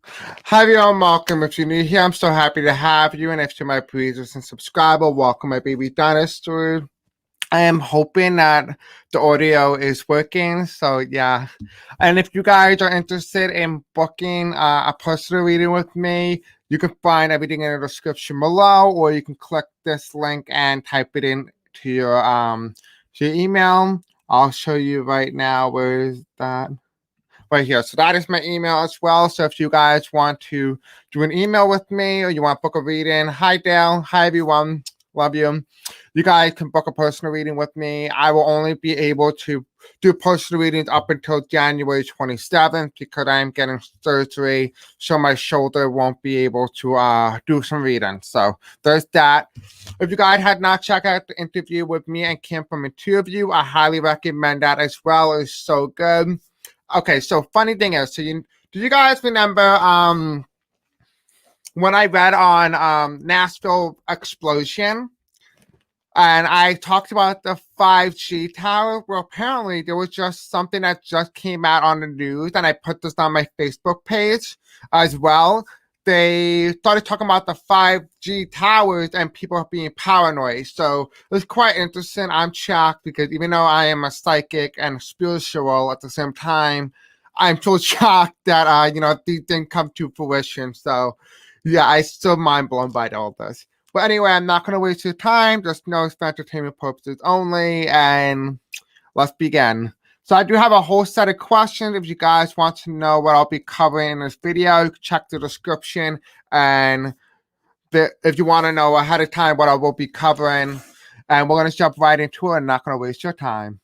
Hi everyone, welcome. If you're new here, I'm so happy to have you. And if you're my breezers and subscriber, welcome my baby dinosaur. I am hoping that the audio is working. So yeah. And if you guys are interested in booking a personal reading with me, you can find everything in the description below, or you can click this link and type it in to your email. I'll show you right now. Where is that? Right here. So that is my email as well. So if you guys want to do an email with me or you want to book a reading, hi Dale, hi everyone, love you. You guys can book a personal reading with me. I will only be able to do personal readings up until January 27th because I'm getting surgery, so my shoulder won't be able to do some readings. So there's that. If you guys had not checked out the interview with me and Kim from Interview, I highly recommend that as well. It's so good. Okay, so funny thing is, do you guys remember when I read on Nashville Explosion and I talked about the 5G tower? Well, apparently there was just something that just came out on the news, and I put this on my Facebook page as well. They started talking about the 5G towers and people being paranoid. So it was quite interesting. I'm shocked because even though I am a psychic and spiritual at the same time, I'm so shocked that these didn't come to fruition. So yeah, I still mind blown by all this. But anyway, I'm not gonna waste your time. Just know it's for entertainment purposes only, and let's begin. So I do have a whole set of questions. If you guys want to know what I'll be covering in this video, you can check the description. And if you want to know ahead of time what I will be covering, and we're going to jump right into it. I'm not going to waste your time.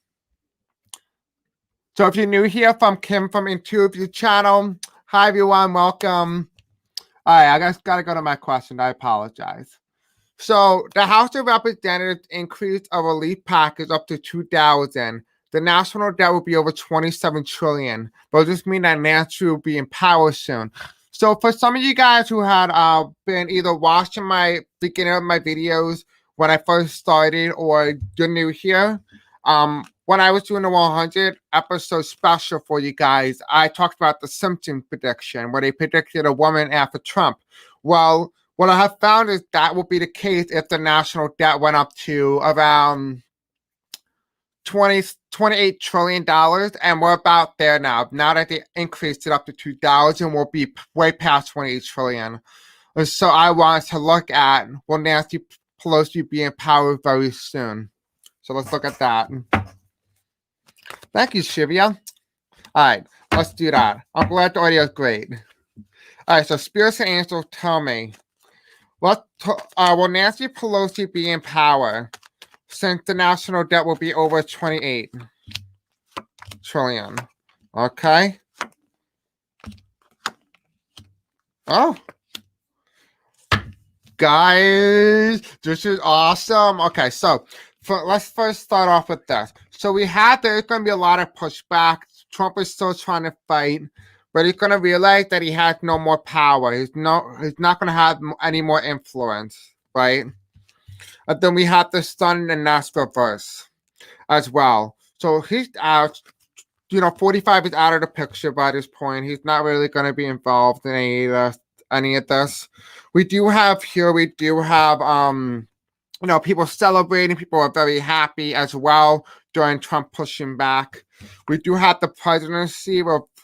So if you're new here, from Kim from Interview channel, hi everyone, welcome. All right, I just got to go to my question. I apologize. So the House of Representatives increased a relief package up to $2,000. The national debt will be over $27 trillion. But does this mean that Nancy will be in power soon? So for some of you guys who had been either watching my beginning of my videos when I first started, or you're new here, when I was doing the 100 episode special for you guys, I talked about the Simpson prediction, where they predicted a woman after Trump. Well, what I have found is that will be the case if the national debt went up to around $28 trillion, and we're about there now. Now that they increased it up to 2,000, we'll be way past 28 trillion. And so I wanted to look at, will Nancy Pelosi be in power very soon? So let's look at that. Thank you, Shivia. All right, let's do that. I'm glad the audio is great. All right, so spirits and angels tell me, will Nancy Pelosi be in power since the national debt will be over 28 trillion? Okay. Oh. Guys, this is awesome. Okay, so let's first start off with this. So there's going to be a lot of pushback. Trump is still trying to fight, but he's going to realize that he has no more power. He's not going to have any more influence, right? And then we have the Sun and Nashville verse as well. So he's out. 45 is out of the picture by this point. He's not really going to be involved in any of this. We do have people celebrating. People are very happy as well during Trump pushing back. We do have the presidency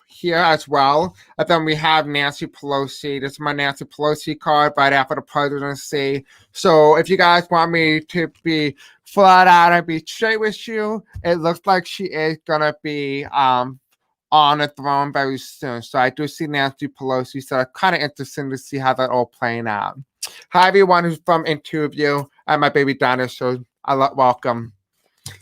here as well. And then we have Nancy Pelosi. This is my Nancy Pelosi card right after the presidency. So if you guys want me to be flat out and be straight with you, it looks like she is going to be on the throne very soon. So I do see Nancy Pelosi. So it's kind of interesting to see how that all playing out. Hi, everyone who's from Interview and my baby dinosaur. Welcome.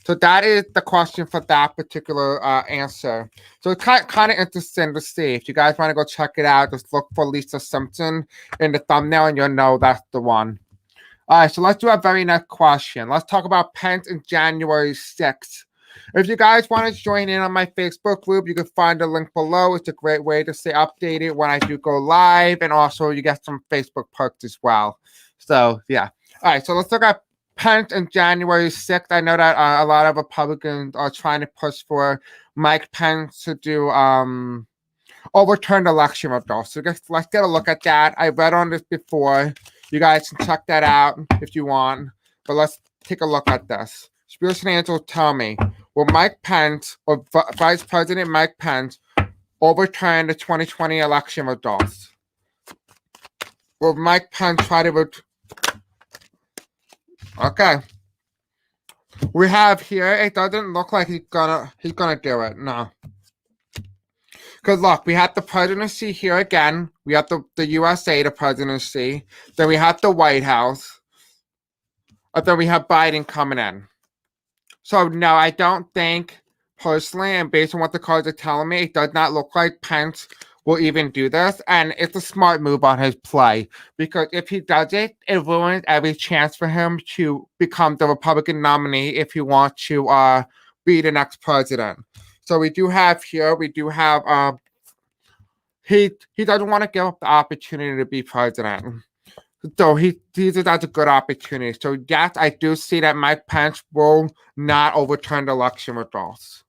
So that is the question for that particular answer. So it's kind of interesting to see. If you guys want to go check it out, just look for Lisa Simpson in the thumbnail and you'll know that's the one. All right, so let's do our very next question. Let's talk about Pence in January 6th. If you guys want to join in on my Facebook group, you can find the link below. It's a great way to stay updated when I do go live, and also you get some Facebook perks as well. So, yeah. All right, so let's look at Pence in January 6th. I know that a lot of Republicans are trying to push for Mike Pence to do overturned election results. So let's get a look at that. I read on this before. You guys can check that out if you want. But let's take a look at this. Spears and Angel, tell me, will Mike Pence or Vice President Mike Pence overturn the 2020 election results? Will Mike Pence try to... Okay. We have here, it doesn't look like he's gonna do it. No. Because look, we have the presidency here again. We have the USA, the presidency. Then we have the White House. And then we have Biden coming in. So no, I don't think, personally, and based on what the cards are telling me, it does not look like Pence will even do this. And it's a smart move on his play. Because if he does it, it ruins every chance for him to become the Republican nominee if he wants to be the next president. So we do have here, he doesn't want to give up the opportunity to be president. So he sees it as a good opportunity. So yes, I do see that Mike Pence will not overturn the election results.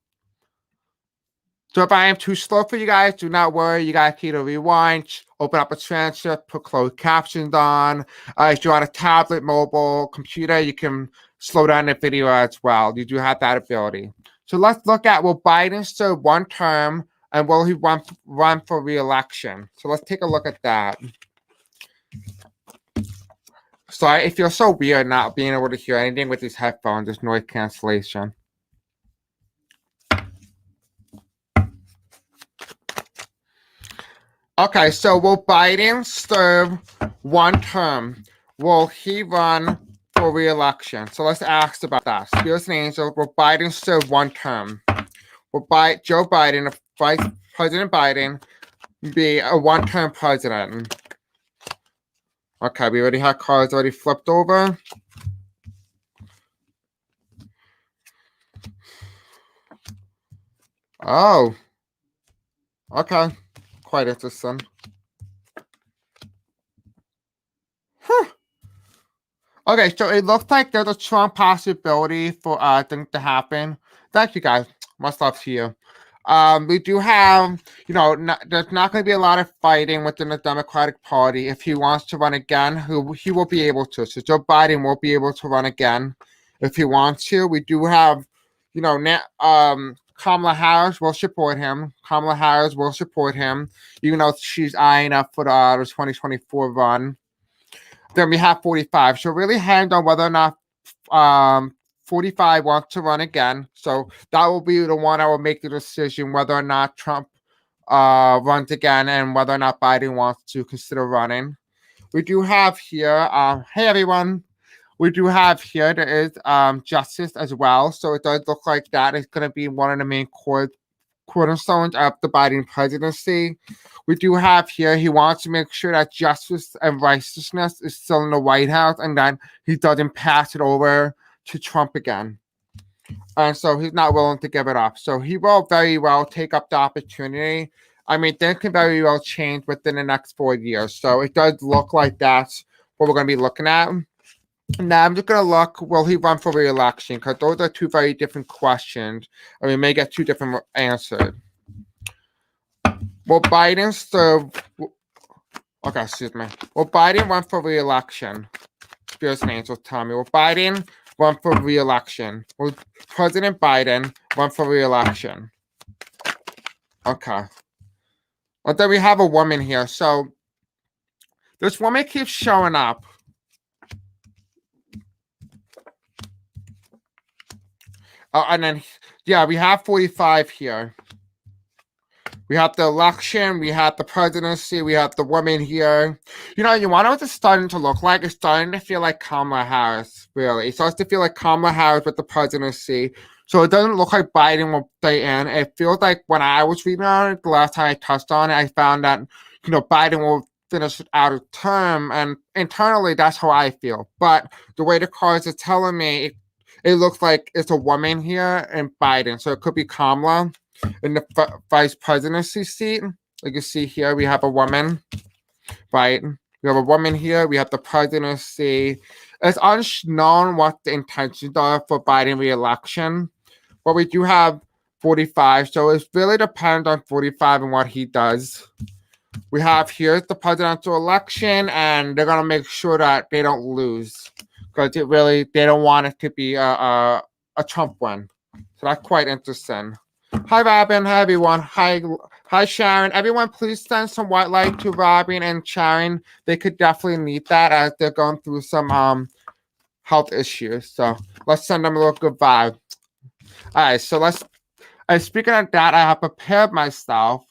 So if I am too slow for you guys, do not worry. You guys can either rewind, open up a transcript, put closed captions on. If you're on a tablet, mobile, computer, you can slow down the video as well. You do have that ability. So let's look at, will Biden serve one term and will he run for re-election? So let's take a look at that. Sorry, it feels so weird not being able to hear anything with these headphones. There's noise cancellation. Okay, so will Biden serve one term? Will he run for re-election? So let's ask about that. Spears and Angel, will Biden serve one term? Will Joe Biden, Vice President Biden, be a one-term president? Okay, we already had cards already flipped over. Oh. Okay. Quite interesting. Okay, so it looks like there's a strong possibility for things to happen. Thank you guys. Much love to you. We do have, there's not going to be a lot of fighting within the Democratic Party. If he wants to run again, he will be able to. So Joe Biden will be able to run again if he wants to. We do have, Kamala Harris will support him. Kamala Harris will support him, even though she's eyeing up for the 2024 run. Then we have 45. So really hands on whether or not 45 wants to run again. So that will be the one that will make the decision whether or not Trump runs again and whether or not Biden wants to consider running. We do have here, hey everyone. We do have here, there is justice as well. So it does look like that is going to be one of the main cornerstones of the Biden presidency. We do have here, he wants to make sure that justice and righteousness is still in the White House and that he doesn't pass it over to Trump again. And so he's not willing to give it up. So he will very well take up the opportunity. I mean, things can very well change within the next 4 years. So it does look like that's what we're going to be looking at. Now I'm just going to look, will he run for re-election? Because those are two very different questions. And we may get two different answers. Will Biden serve... Okay, excuse me. Will Biden run for re-election? Spears and Angel, tell me. Will Biden run for re-election? Will President Biden run for re-election? Okay. Well, then we have a woman here. So this woman keeps showing up. And then, yeah, we have 45 here. We have the election, we have the presidency, we have the woman here. You want to know what it's starting to look like? It's starting to feel like Kamala Harris, really. It starts to feel like Kamala Harris with the presidency. So it doesn't look like Biden will stay in. It feels like when I was reading on it, the last time I touched on it, I found that, Biden will finish out of term. And internally, that's how I feel. But the way the cards are telling me, it looks like it's a woman here and Biden. So it could be Kamala in the vice presidency seat. Like you see here, we have a woman, right? We have a woman here. We have the presidency. It's unknown what the intentions are for Biden re-election. But we do have 45. So it really depends on 45 and what he does. We have here the presidential election, and they're going to make sure that they don't lose because they don't want it to be a Trump win. So that's quite interesting. Hi, Robin. Hi, everyone. Hi, Sharon. Everyone, please send some white light to Robin and Sharon. They could definitely need that as they're going through some health issues. So let's send them a little good vibe. All right, so speaking of that, I have prepared myself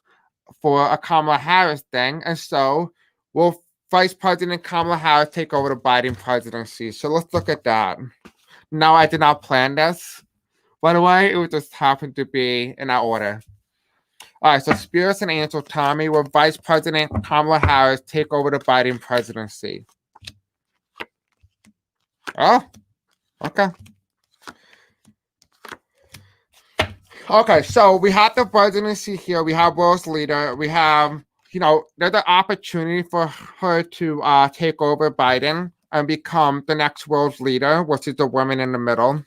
for a Kamala Harris thing, and so will Vice President Kamala Harris take over the Biden presidency? So let's look at that. No, I did not plan this. By the way, it just happened to be in that order. All right, so Spirits and Angel Tommy, will Vice President Kamala Harris take over the Biden presidency? Oh, okay. Okay, so we have the presidency here. We have world's leader. We have, there's an opportunity for her to take over Biden and become the next world's leader, which is the woman in the middle.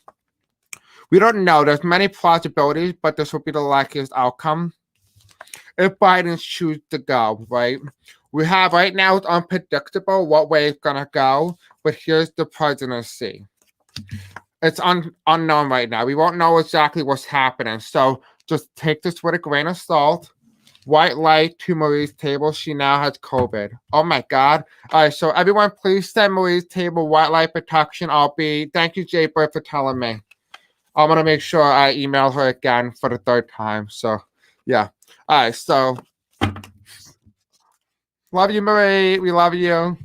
We don't know. There's many possibilities, but this will be the likeliest outcome if Biden chooses to go, right? We have right now, it's unpredictable what way it's going to go, but here's the presidency. It's unknown right now. We won't know exactly what's happening. So just take this with a grain of salt. White light to Marie's table. She now has COVID. Oh my God. All right. So everyone, please send Marie's table white light protection. Thank you, Jay Bird, for telling me. I'm going to make sure I email her again for the third time. So yeah. All right. So love you, Marie. We love you.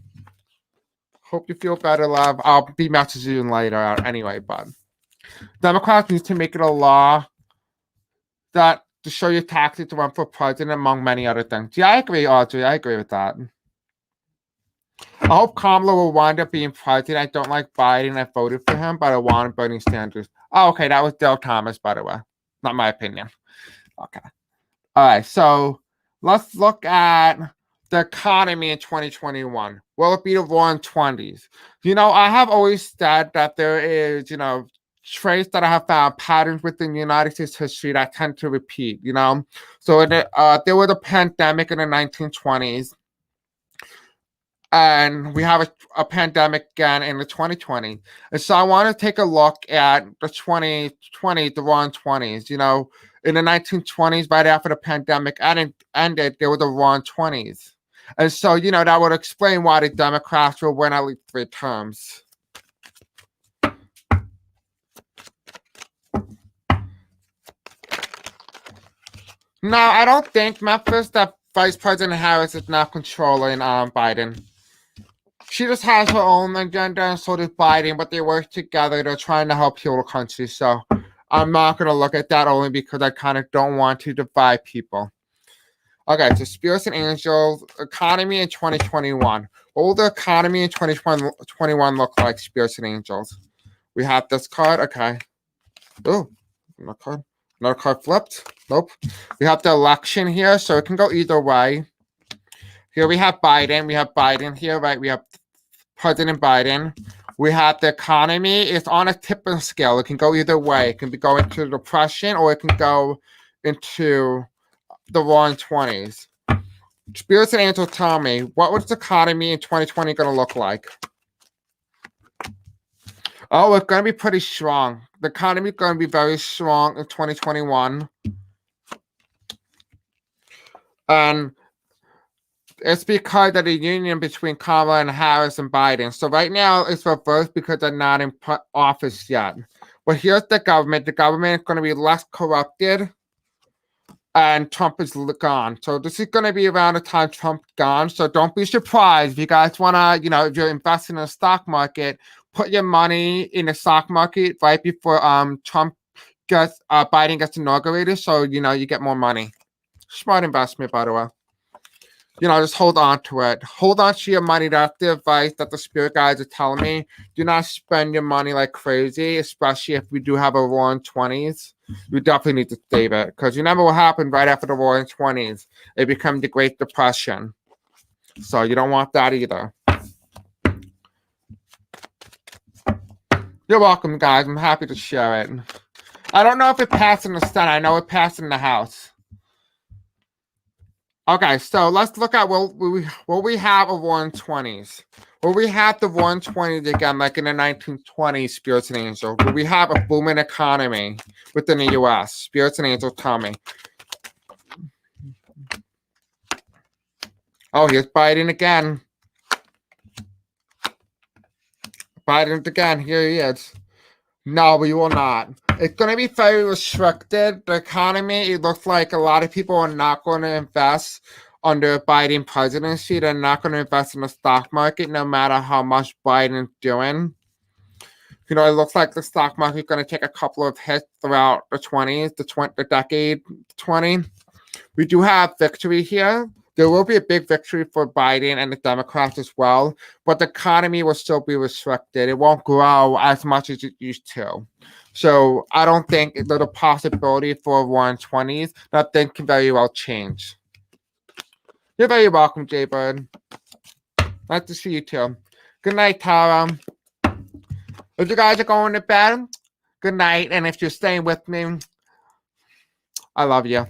Hope you feel better, love. I'll be messaging you later anyway, but Democrats need to make it a law that to show your taxes to run for president, among many other things. Yeah, I agree, Audrey. I agree with that. I hope Kamala will wind up being president. I don't like Biden. I voted for him, but I want Bernie Sanders. Oh, okay. That was Dale Thomas, by the way. Not my opinion. Okay. All right. So let's look at the economy in 2021. Will it be the roaring 20s? I have always said that there is, traits that I have found, patterns within United States history that tend to repeat, So there was a pandemic in the 1920s, and we have a pandemic again in the 2020s. And so I want to take a look at the 2020, the roaring 20s, in the 1920s, right after the pandemic ended, there was the roaring 20s. And so, that would explain why the Democrats will win at least 3 terms. No, I don't think, Memphis, that Vice President Harris is not controlling Biden. She just has her own agenda, and so does Biden, but they work together. They're trying to help heal the country. So I'm not going to look at that only because I kind of don't want to divide people. Okay, so Spirits and Angels, economy in 2021. What will the economy in 2021 look like, Spirits and Angels? We have this card. Okay. Oh, another card. Another card flipped. Nope. We have the election here, so it can go either way. Here we have Biden. We have Biden here, right? We have President Biden. We have the economy. It's on a tipping scale. It can go either way. It can go into depression, or it can go into the roaring 20s. Spirits and Angels, tell me, what was the economy in 2020 going to look like? Oh, it's going to be pretty strong. The economy is going to be very strong in 2021. And it's because of the union between Kamala and Harris and Biden. So right now it's reversed because they're not in office yet. But here's the government. The government is going to be less corrupted, and Trump is gone. So this is going to be around the time Trump's gone. So don't be surprised if you guys want to, if you're investing in the stock market, put your money in the stock market right before Biden gets inaugurated. So, you get more money. Smart investment, by the way. Just hold on to it. Hold on to your money. That's the advice that the spirit guides are telling me. Do not spend your money like crazy, especially if we do have a roaring 20s. You definitely need to save it, because you remember what happened right after the roaring 20s. It became the Great Depression. So you don't want that either. You're welcome, guys. I'm happy to share it. I don't know if it passed in the Senate. I know it passed in the House. Okay, so let's look at what we have of 120s. Well, we have the 120s again, like in the 1920s, Spirits and Angels. Where we have a booming economy within the U.S. Spirits and Angels tell me. Oh, here's Biden again. Biden again. Here he is. No, we will not. It's going to be very restricted. The economy, it looks like a lot of people are not going to invest under Biden presidency. They're not going to invest in the stock market no matter how much Biden's doing. You know, it looks like the stock market is going to take a couple of hits throughout the 20s, the decade 20. We do have victory here. There will be a big victory for Biden and the Democrats as well, but the economy will still be restricted. It won't grow as much as it used to. So I don't think there's a possibility for 120s. That thing can very well change. You're very welcome, Jay Bird. Nice to see you too. Good night, Tara. If you guys are going to bed, good night. And if you're staying with me, I love you.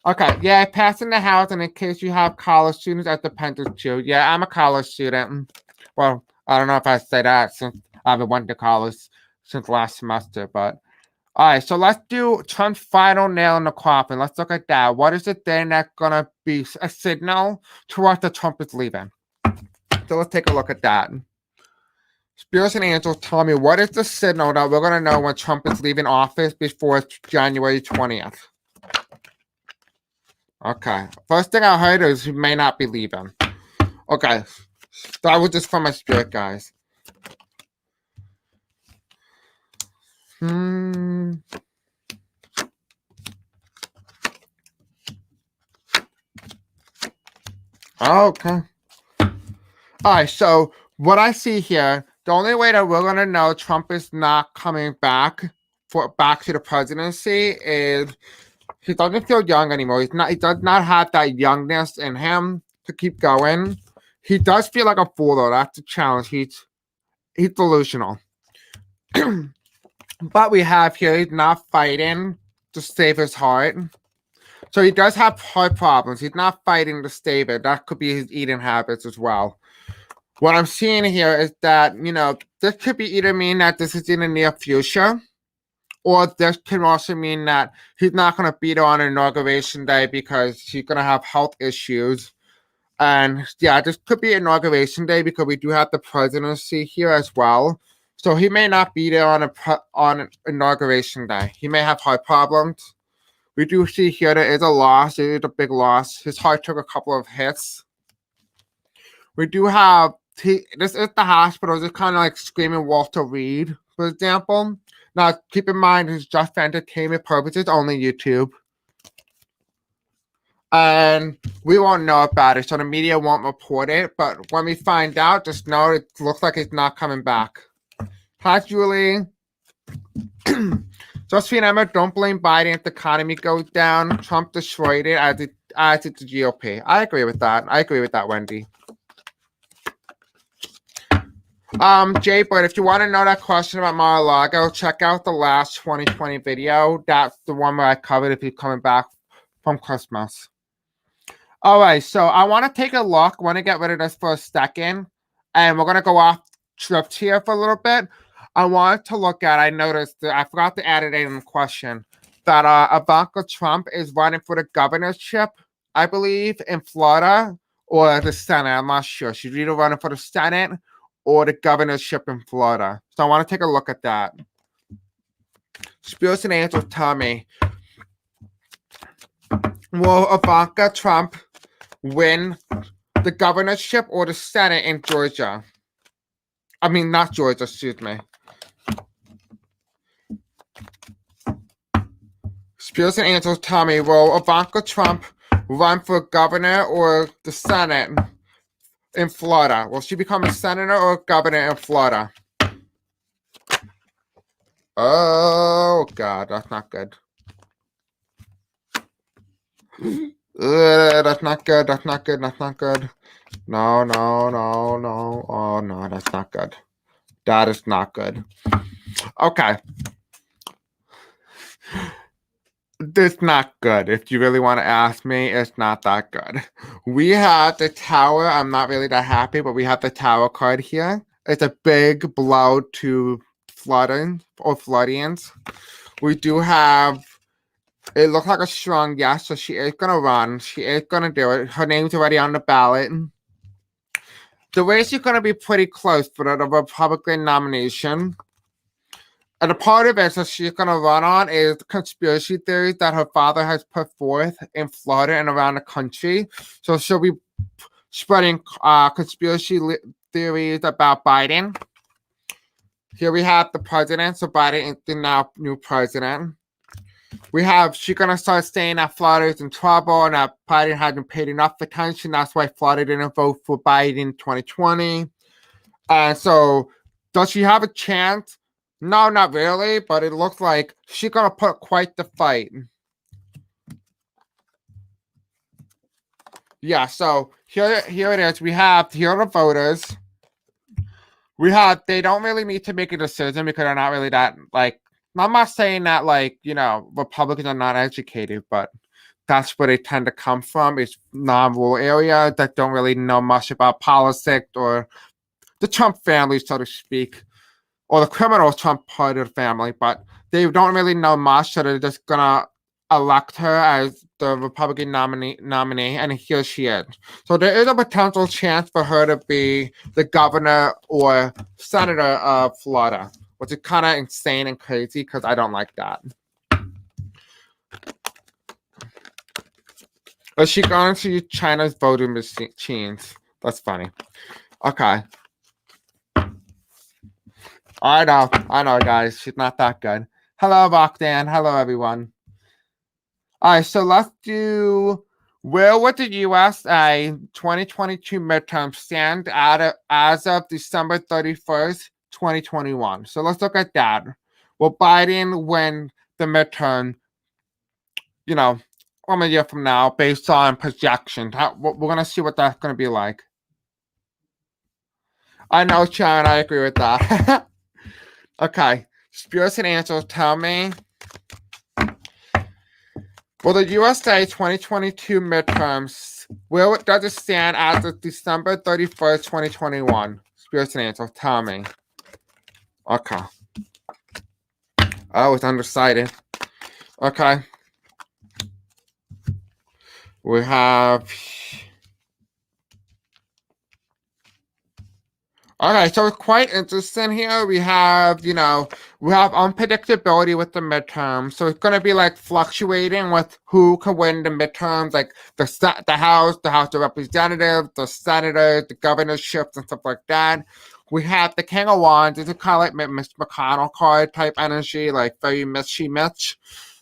Okay, yeah, I passed in the House, and in case you have college students, that depends too. Yeah, I'm a college student. Well, I don't know if I say that since I haven't went to college since last semester, but all right, so let's do Trump's final nail in the coffin. Let's look at that. What is the thing that's gonna be a signal to us that Trump is leaving? So let's take a look at that. Spirits and Angels tell me, what is the signal that we're gonna know when Trump is leaving office before January 20th? Okay. First thing I heard is he may not be leaving. Okay. That was just from my spirit, guys. Okay. Alright, so what I see here, the only way that we're gonna know Trump is not coming back to the presidency is he doesn't feel young anymore. He does not have that youngness in him to keep going. He does feel like a fool, though. That's the challenge. He's delusional. But we have here, he's not fighting to save his heart. So he does have heart problems. He's not fighting to save it. That could be his eating habits as well. What I'm seeing here is that, you know, this could be either mean that this is in the near future, or this can also mean that he's not going to be there on Inauguration Day because he's going to have health issues. And yeah, this could be Inauguration Day because we do have the presidency here as well. So he may not be there on Inauguration Day. He may have heart problems. We do see here there is a loss. It is a big loss. His heart took a couple of hits. We do have, this is the hospital. It's kind of like Screaming Walter Reed, for example. Now, keep in mind, it's just for entertainment purposes, only YouTube. And we won't know about it, so the media won't report it. But when we find out, just know it looks like it's not coming back. Hi, Julie. Josephine Emma, don't blame Biden if the economy goes down. Trump destroyed it as it's the GOP. I agree with that. Wendy. Jay, but if you want to know that question about Mar-a-Lago, check out the last 2020 video. That's the one where I covered if you're coming back from Christmas. All right, so I want to take a look. I want to get rid of this for a second, and we're going to go off script here for a little bit. I wanted to look at, I noticed that I forgot to add it in the question, that Ivanka Trump is running for the governorship, I believe, in Florida, or the Senate. I'm not sure. She's either running for the Senate or the governorship in Florida. So I want to take a look at that. Spirits and Angels tell me, will Ivanka Trump win the governorship or the Senate in Georgia? I mean, not Georgia, excuse me. Spirits and Angels tell me, will Ivanka Trump run for governor or the Senate in Florida? Will she become a senator or a governor in Florida? Oh, God, that's not good. That's not good. That's not good. That's not good. No, no, no, no. Oh, no, that's not good. That is not good. Okay. It's not good. If you really want to ask me, it's not that good. We have the tower. I'm not really that happy, but we have the tower card here. It's a big blow to flooding or Floridians. We do have, it looks like a strong yes, so she is going to run. She is going to do it. Her name's already on the ballot. The race is going to be pretty close for the Republican nomination. And a part of it that she's going to run on is conspiracy theories that her father has put forth in Florida and around the country. So she'll be spreading conspiracy theories about Biden. Here we have the president. So Biden is the now new president. She's going to start saying that Florida is in trouble and that Biden hasn't paid enough attention. That's why Florida didn't vote for Biden in 2020. And so does she have a chance? No, not really, but it looks like she's going to put quite the fight. Yeah, so here it is. Here are the voters. They don't really need to make a decision because they're not really that, like, I'm not saying that, like, Republicans are not educated, but that's where they tend to come from. It's non-rural areas that don't really know much about politics or the Trump family, so to speak. Or the criminal Trump part of the family, but they don't really know much, so they're just gonna elect her as the Republican nominee, and here she is. So there is a potential chance for her to be the governor or senator of Florida, which is kind of insane and crazy because I don't like that. Is she going to use China's voting machines? That's funny. Okay. I know, guys. She's not that good. Hello, Bogdan. Hello, everyone. All right, so let's do where would the USA 2022 midterm stand as of December 31st, 2021? So let's look at that. Will Biden win the midterm, a year from now based on projections? We're going to see what that's going to be like. I know, Sharon, I agree with that. Okay, spirits and angels, tell me. Well, the USA 2022 midterms, where does it stand as of December 31st, 2021? Spirits and angels, tell me. Okay. Oh, it's undecided. Okay. We have... Okay, so it's quite interesting here. We have unpredictability with the midterms. So it's going to be like fluctuating with who can win the midterms, like the House of Representatives, the Senators, the governorships, and stuff like that. We have the King of Wands. It's kind of like Mitch McConnell card type energy, like very Mitch,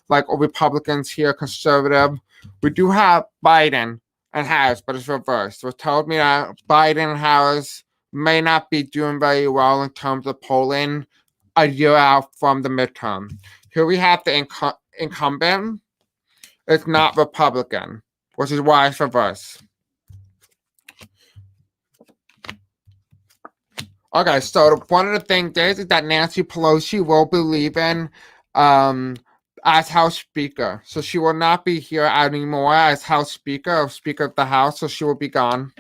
like Republicans here, conservative. We do have Biden and Harris, but it's reversed. So it told me that Biden and Harris may not be doing very well in terms of polling a year out from the midterm. Here we have the incumbent. It's not Republican, which is why it's reverse. Okay, so one of the things is that Nancy Pelosi will be leaving as House Speaker. So she will not be here anymore as House Speaker or Speaker of the House, so she will be gone.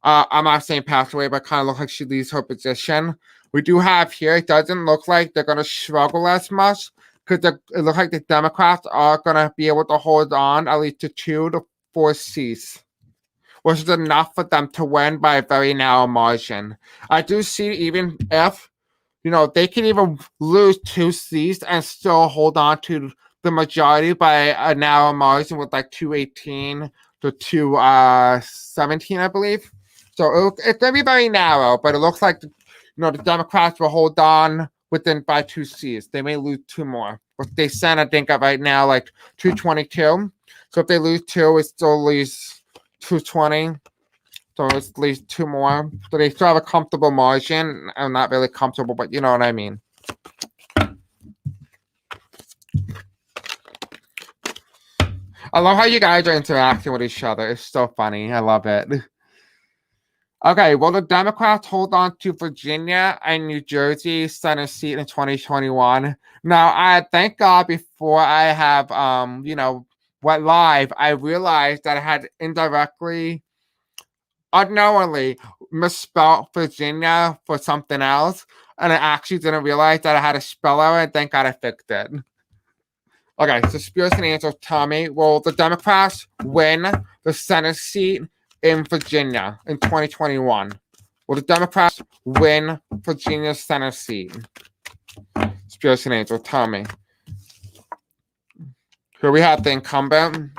I'm not saying pass away, but kind of looks like she leaves her position. We do have here, it doesn't look like they're going to struggle as much because it looks like the Democrats are going to be able to hold on at least to 2 to 4 seats, which is enough for them to win by a very narrow margin. I do see even if, they can even lose 2 seats and still hold on to the majority by a narrow margin with like 218 to 217, I believe. So it's going to be very narrow, but it looks like, the Democrats will hold on by 2 seats. They may lose 2 more. But they sent, I think, right now, like 222. So if they lose 2, it still leaves 220. So it's at least 2 more. So they still have a comfortable margin. I'm not really comfortable, but you know what I mean. I love how you guys are interacting with each other. It's so funny. I love it. Okay, well, the Democrats hold on to Virginia and New Jersey Senate seat in 2021. Now, I thank God before I have, went live, I realized that I had indirectly, unknowingly misspelled Virginia for something else, and I actually didn't realize that I had a spell error, and thank God I fixed it. Okay, so Spears and Angel tell me, will the Democrats win the Senate seat in Virginia in 2021? Will the Democrats win Virginia's Senate seat? Spears and Angel, tell me. Here we have the incumbent.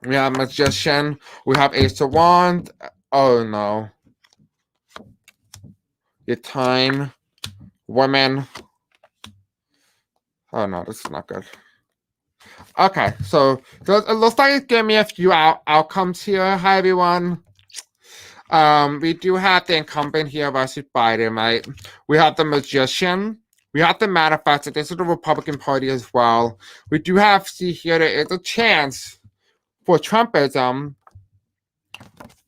We have Magician. We have Ace of Wands. Oh no. Your time. Women. Oh no, this is not good. Okay, so it looks like it's giving me a few outcomes here. Hi, everyone. We do have the incumbent here versus Biden, right? We have the Magician. We have the Manifesto. This is the Republican Party as well. We do have, see here, there is a chance for Trumpism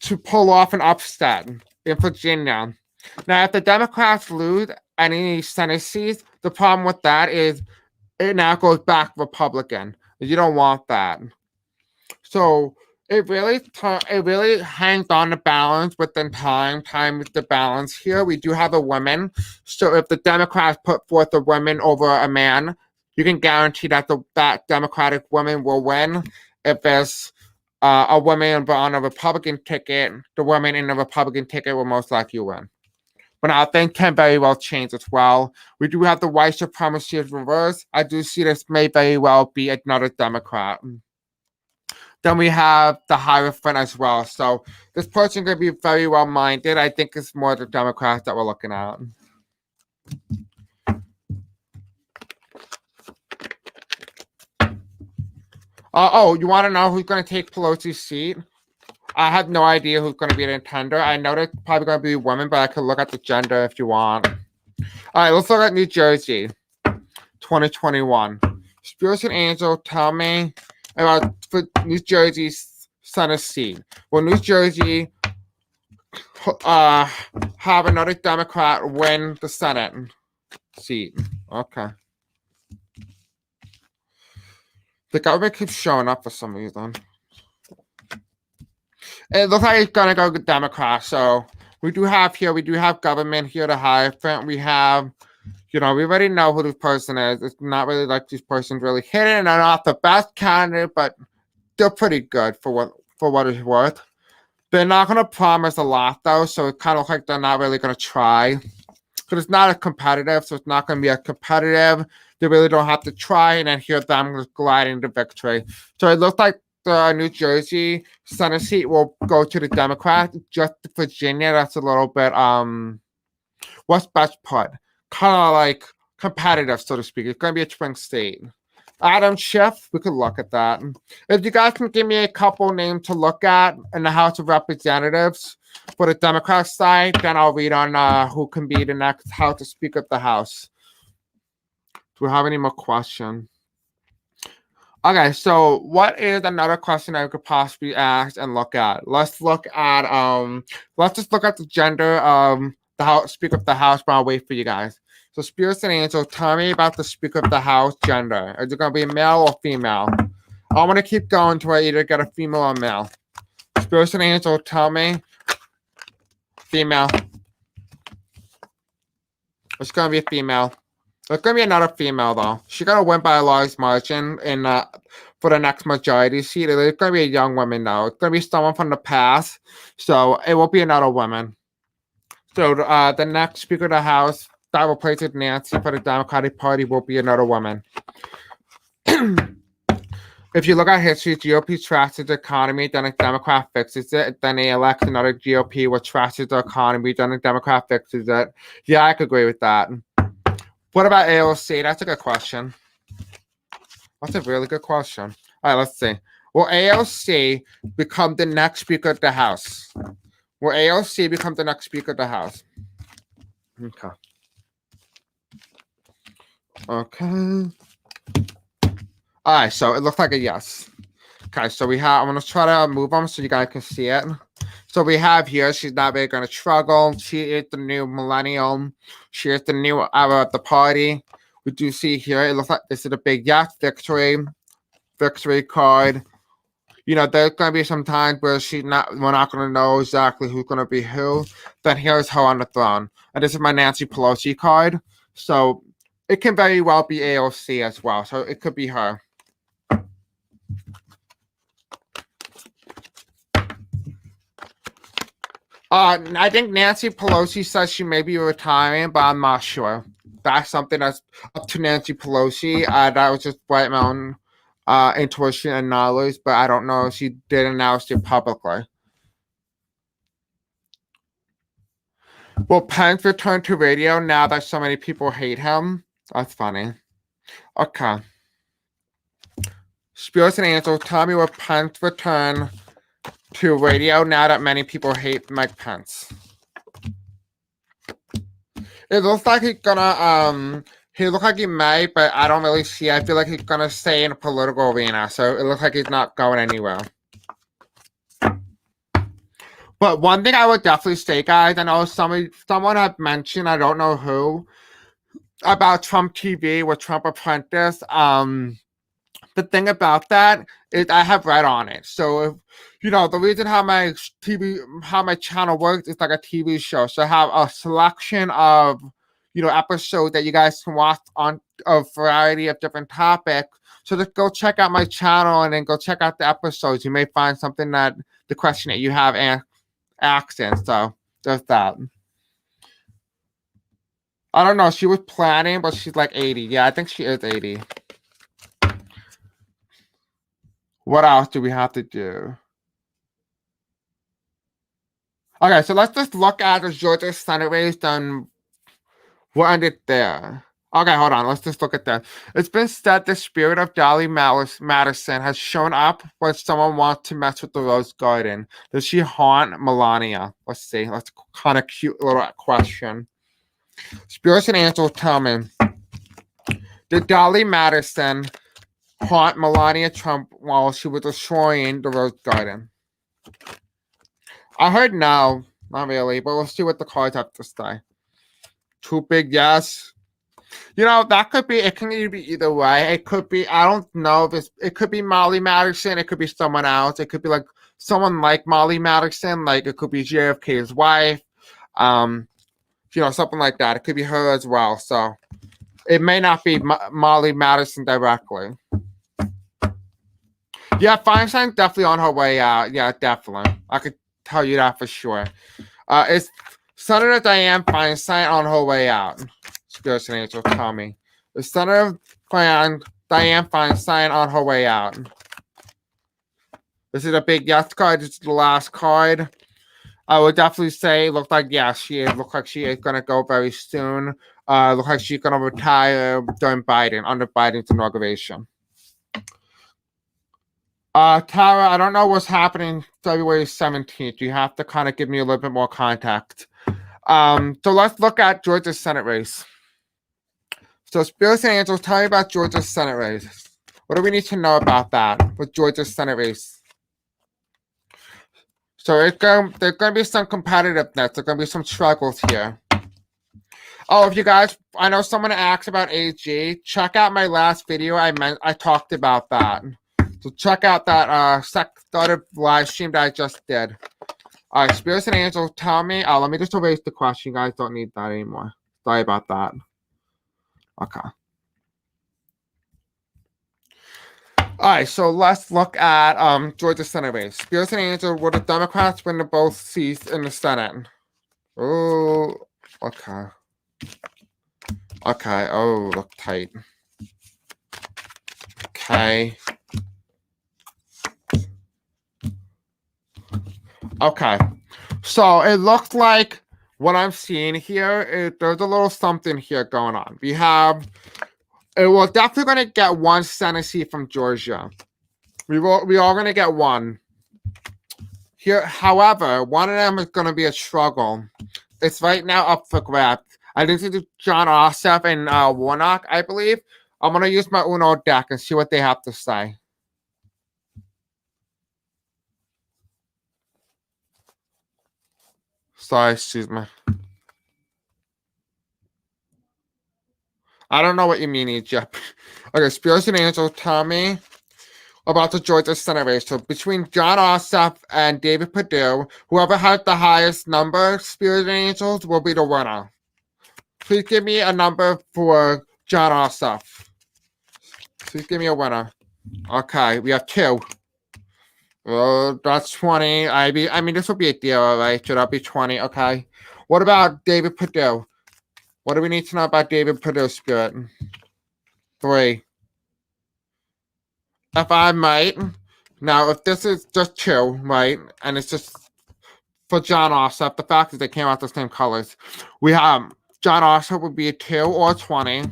to pull off an upset in Virginia. Now, if the Democrats lose any Senate seats, the problem with that is it now goes back Republican. You don't want that. So it really hangs on the balance within time. Time is the balance here. We do have a woman. So if the Democrats put forth a woman over a man, you can guarantee that that Democratic woman will win. If there's a woman on a Republican ticket, the woman in the Republican ticket will most likely win. But I think can very well change as well. We do have the white supremacy in reverse. I do see this may very well be another Democrat. Then we have the Hierophant as well. So this person could be very well minded. I think it's more the Democrats that we're looking at. You want to know who's going to take Pelosi's seat? I have no idea who's going to be the contender. I know they're probably going to be women, but I could look at the gender if you want. All right, let's look at New Jersey, 2021. Spears and Angel, tell me about New Jersey's Senate seat. Will New Jersey have another Democrat win the Senate seat? Okay. The government keeps showing up for some reason. It looks like it's going to go with Democrats. So we do have government here to Hierophant. We have, we already know who this person is. It's not really like these persons really hidden and not the best candidate, but they're pretty good for what it's worth. They're not going to promise a lot, though, so it kind of looks like they're not really going to try. Because it's not a competitive, so it's not going to be a competitive. They really don't have to try, and then here them gliding to victory. So it looks like the New Jersey Senate seat will go to the Democrats. Just Virginia, that's a little bit, what's best put? Kind of like competitive, so to speak. It's going to be a swing state. Adam Schiff, we could look at that. If you guys can give me a couple names to look at in the House of Representatives for the Democrat side, then I'll read on who can be the next House to Speaker of the House. Do we have any more questions? Okay, so what is another question I could possibly ask and look at? Let's look at let's just look at the gender of the House Speaker of the House, but I'll wait for you guys. So Spirits and Angel, tell me about the Speaker of the House gender. Is it gonna be male or female? I want to keep going till I either get a female or male. Spirits and Angel, tell me. Female. It's gonna be a female. There's going to be another female, though. She's going to win by a large margin for the next majority seat. It's going to be a young woman, though. It's going to be someone from the past. So it will be another woman. So the next Speaker of the House that replaces Nancy for the Democratic Party will be another woman. If you look at history, GOP trashes the economy, then a Democrat fixes it. Then they elect another GOP which trashes the economy, then a Democrat fixes it. Yeah, I could agree with that. What about AOC? That's a good question. That's a really good question. All right, let's see. Will AOC become the next Speaker of the House? Will AOC become the next Speaker of the House? Okay. Okay. All right, so it looks like a yes. Okay, so I'm going to try to move them so you guys can see it. So we have here, she's not really going to struggle. She is the new millennial. She is the new era of the party. We do see here, it looks like this is a big yes victory card. You know, there's going to be some times where we're not going to know exactly who's going to be who. Then here's her on the throne. And this is my Nancy Pelosi card. So it can very well be AOC as well. So it could be her. I think Nancy Pelosi says she may be retiring, but I'm not sure. That's something that's up to Nancy Pelosi. That was just my own intuition and knowledge, but I don't know if she did announce it publicly. Will Pence return to radio now that so many people hate him? That's funny. Okay. Spirits and Angels, tell me will Pence return to radio now that many people hate Mike Pence? It looks like he's gonna he looks like he may, but I don't really see. I feel like he's gonna stay in a political arena, so it looks like he's not going anywhere. But one thing I would definitely say, guys, I know someone had mentioned, I don't know who, about Trump TV with Trump Apprentice. The thing about that is I have read on it. So if you know the reason how my channel works is like a TV show. So I have a selection of episodes that you guys can watch on a variety of different topics. So just go check out my channel and then go check out the episodes. You may find something that the question that you have asked in. So there's that. I don't know. She was planning, but she's like 80. Yeah, I think she is 80. What else do we have to do? Okay, so let's just look at the Georgia Senate race, then we'll end it there. Okay, hold on. Let's just look at that. It's been said the spirit of Dolly Madison has shown up when someone wants to mess with the Rose Garden. Does she haunt Melania? Let's see. That's kind of cute little question. Spirits and Angels, tell me. Did Dolly Madison haunt Melania Trump while she was destroying the Rose Garden? I heard no, not really, but we'll see what the cards have to say. Too big, yes. That could be, it can be either way. It could be, I don't know if it could be Molly Madison, it could be someone else. It could be like someone like Molly Madison, like it could be JFK's wife, something like that. It could be her as well. So it may not be Molly Madison directly. Yeah, Feinstein's definitely on her way out. Yeah, definitely. I could tell you that for sure. It's Senator Dianne Feinstein on her way out. Spirits and Angels, tell me. Is Senator Dianne Feinstein on her way out? This is a big yes card. This is the last card. I would definitely say, look like, yes, she is. Look like she is going to go very soon. Look like she's going to retire during under Biden's inauguration. Tara, I don't know what's happening February 17th. You have to kind of give me a little bit more context. So let's look at Georgia's Senate race. So Spirits and Angels, tell me about Georgia's Senate race. What do we need to know about that with Georgia's Senate race? So there's going to be some competitiveness. There's going to be some struggles here. Oh, if you guys, I know someone asked about AG. Check out my last video. I talked about that. So check out that started live stream that I just did. All right, Spirits and Angels, tell me. Oh, let me just erase the question. You guys don't need that anymore. Sorry about that. Okay. All right, so let's look at Georgia Senate race. Spirits and Angels, will the Democrats win both seats in the Senate? Oh, okay. Okay, oh, look tight. Okay. Okay, so it looks like what I'm seeing here, there's a little something here going on. We're definitely going to get one Senate seat from Georgia. We are going to get one. Here, however, one of them is going to be a struggle. It's right now up for grabs. I think it's John Ossoff and Warnock, I believe. I'm going to use my Uno deck and see what they have to say. Sorry, excuse me. I don't know what you mean, Egypt. Okay, spirits and angels tell me about the Georgia Senate race. So between John Ossoff and David Perdue, whoever has the highest number, spirits and angels, will be the winner. Please give me a number for John Ossoff. Please give me a winner. Okay, we have 2. That's 20. I mean, this will be a deal, right? Should that be 20? Okay. What about David Perdue? What do we need to know about David Perdue, Spirit? 3. If I might. Now, if this is just 2, right, and it's just for John Ossoff, the fact that they came out the same colors, we have John Ossoff would be a 2 or 20.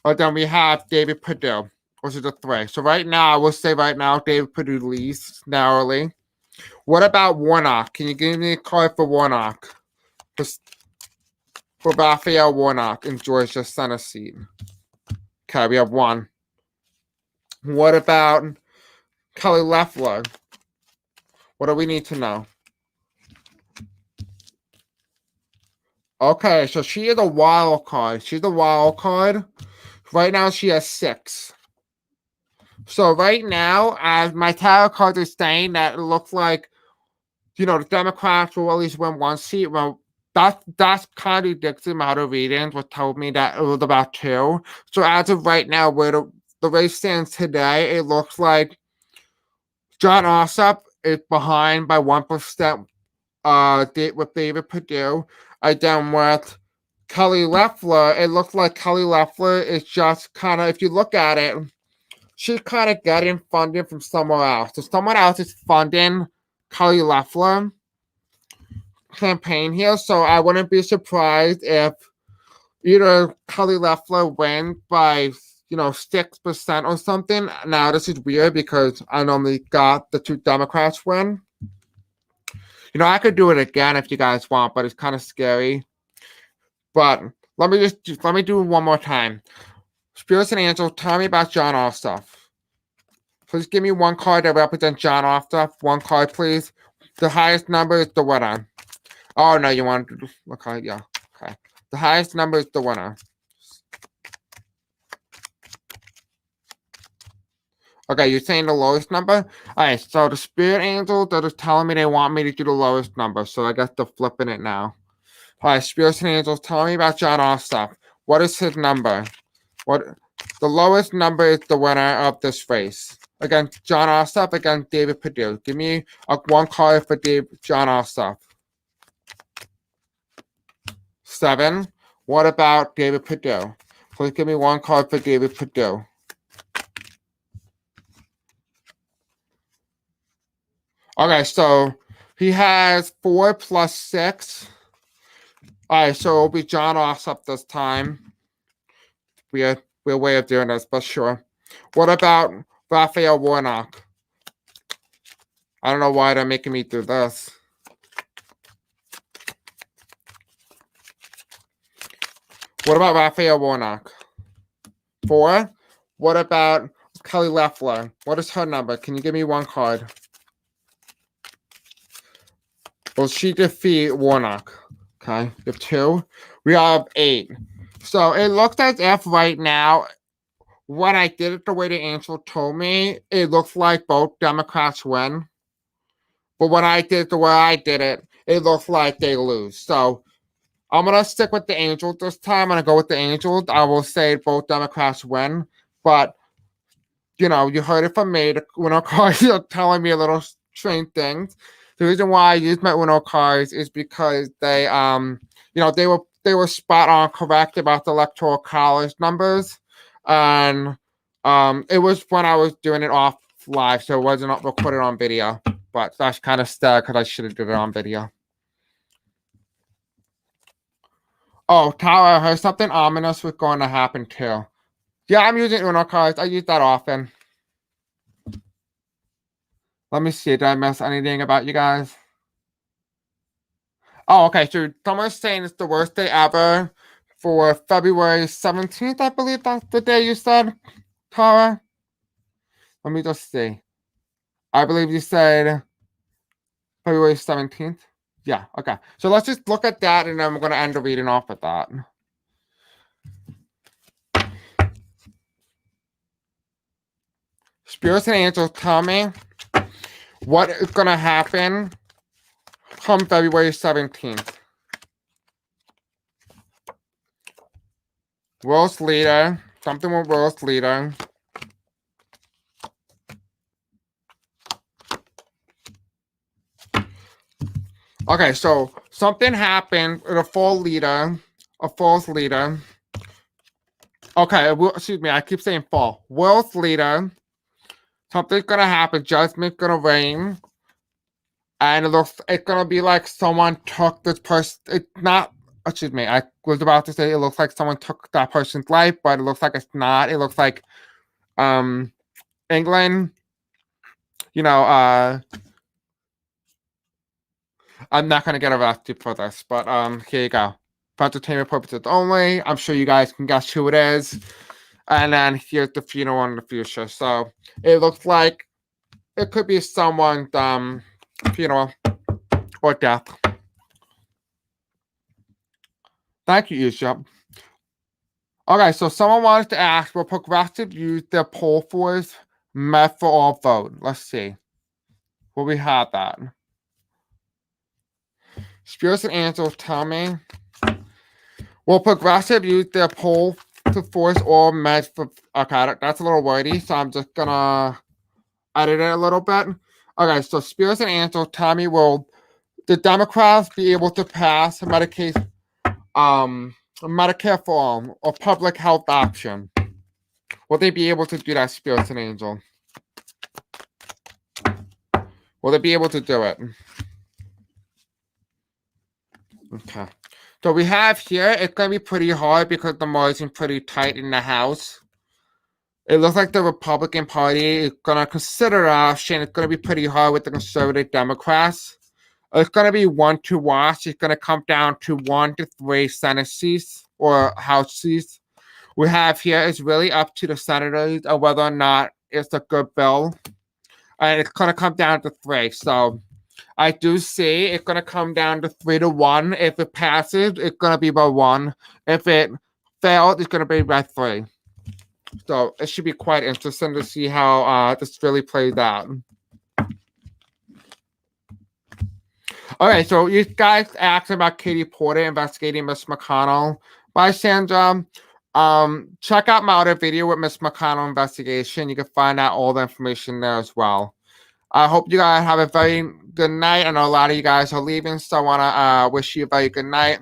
Or then we have David Perdue, which is a 3. So right now, I will say right now, David Perdue leads narrowly. What about Warnock? Can you give me a card for Warnock? For Raphael Warnock in Georgia Senate seat. Okay, we have 1. What about Kelly Loeffler? What do we need to know? Okay, so she is a wild card. She's a wild card. Right now, she has 6. So right now, as my tarot cards are saying that it looks like, the Democrats will at least win 1 seat. Well, that's contradicts the amount of readings, which told me that it was about 2. So as of right now, where the race stands today, it looks like John Ossoff is behind by 1%. With David Perdue, then with Kelly Loeffler, it looks like Kelly Loeffler is just kind of, if you look at it, she's kind of getting funding from somewhere else. So someone else is funding Kelly Loeffler campaign here. So I wouldn't be surprised if either Kelly Loeffler wins by 6% or something. Now this is weird because I normally got the 2 Democrats win. I could do it again if you guys want, but it's kind of scary. But let me do it one more time. Spirits and angels, tell me about John Ossoff. Please give me 1 card that represents John Ossoff. 1 card, please. The highest number is the winner. Oh, no, you want to do... Okay, yeah. Okay. The highest number is the winner. Okay, you're saying the lowest number? All right, so the spirit angels, they're just telling me they want me to do the lowest number, so I guess they're flipping it now. All right, spirits and angels, tell me about John Ossoff. What is his number? The lowest number is the winner of this race. Against John Ossoff, against David Perdue. Give me 1 card for John Ossoff. 7. What about David Perdue? Please give me 1 card for David Perdue. Okay, so he has 4 plus 6. All right, so it'll be John Ossoff this time. Weird way of doing this, but sure. What about Raphael Warnock? I don't know why they're making me do this. What about Raphael Warnock? 4. What about Kelly Loeffler? What is her number? Can you give me 1 card? Will she defeat Warnock? Okay, we have 2. We have 8. So it looks as if right now, when I did it the way the angel told me, it looks like both Democrats win. But when I did it the way I did it, it looks like they lose. So I'm going to stick with the angels this time. I'm going to go with the angels. I will say both Democrats win. But, you heard it from me. The Uno cards are telling me a little strange things. The reason why I used my Uno cards is because they, they were spot on correct about the Electoral College numbers. And it was when I was doing it off live, so it wasn't recorded on video. But that's kind of sad because I should have did it on video. Oh, Tara, I heard something ominous was going to happen too. Yeah, I'm using Uno cards. I use that often. Let me see. Did I miss anything about you guys? Oh, okay. So someone's saying it's the worst day ever for February 17th, I believe that's the day you said, Tara. Let me just see. I believe you said February 17th. Yeah, okay. So let's just look at that, and then we're going to end the reading off with that. Spirits and angels tell me what is going to happen come February 17th. World's leader. Something with world's leader. Okay, so something happened with a false leader. Okay, excuse me, I keep saying fall. World's leader. Something's gonna happen. Judgment's gonna reign, and it's gonna be like someone took this person. It's not. Excuse me. I was about to say it looks like someone took that person's life, but it looks like it's not. It looks like, England. You know, I'm not gonna get arrested for this, but here you go. For entertainment purposes only. I'm sure you guys can guess who it is. And then here's the funeral in the future. So it looks like it could be someone's funeral or death. Thank you, Isha. Okay, so someone wants to ask, will progressive use their poll force met for all vote? Let's see. Will we have that? Spirits and angels tell me. Will progressive use their poll to force all met for... Okay, that's a little wordy, so I'm just gonna edit it a little bit. Okay, so spirits and angels tell me, will the Democrats be able to pass Medicare for all or public health option? Will they be able to do that, spirits and angels? Will they be able to do it? Okay. So we have here, it's going to be pretty hard because the margin pretty tight in the House. It looks like the Republican Party is going to consider option. It's going to be pretty hard with the conservative Democrats. It's going to be one to watch. It's going to come down to 1 to 3 Senate seats or House seats. We have here is really up to the senators of whether or not it's a good bill. And it's going to come down to 3. So I do see it's going to come down to 3 to 1. If it passes, it's going to be by 1. If it fails, it's going to be by 3. So it should be quite interesting to see how this really plays out. Okay, so you guys asked about Katie Porter investigating Miss McConnell by Sandra. Check out my other video with Miss McConnell investigation. You can find out all the information there as well. I hope you guys have a very good night. I know a lot of you guys are leaving, so I want to wish you a very good night.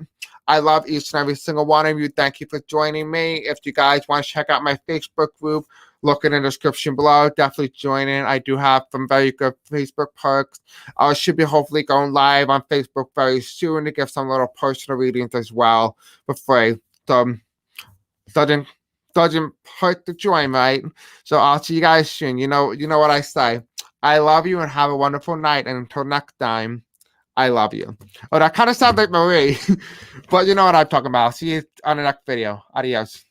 I love each and every single one of you. Thank you for joining me. If you guys want to check out my Facebook group, look in the description below. Definitely join in. I do have some very good Facebook perks. I should be hopefully going live on Facebook very soon to give some little personal readings as well for free. So doesn't hurt to join, right? So I'll see you guys soon. You know what I say. I love you and have a wonderful night. And until next time, I love you. Oh, that kind of sounds like Marie, but you know what I'm talking about. See you on the next video. Adios.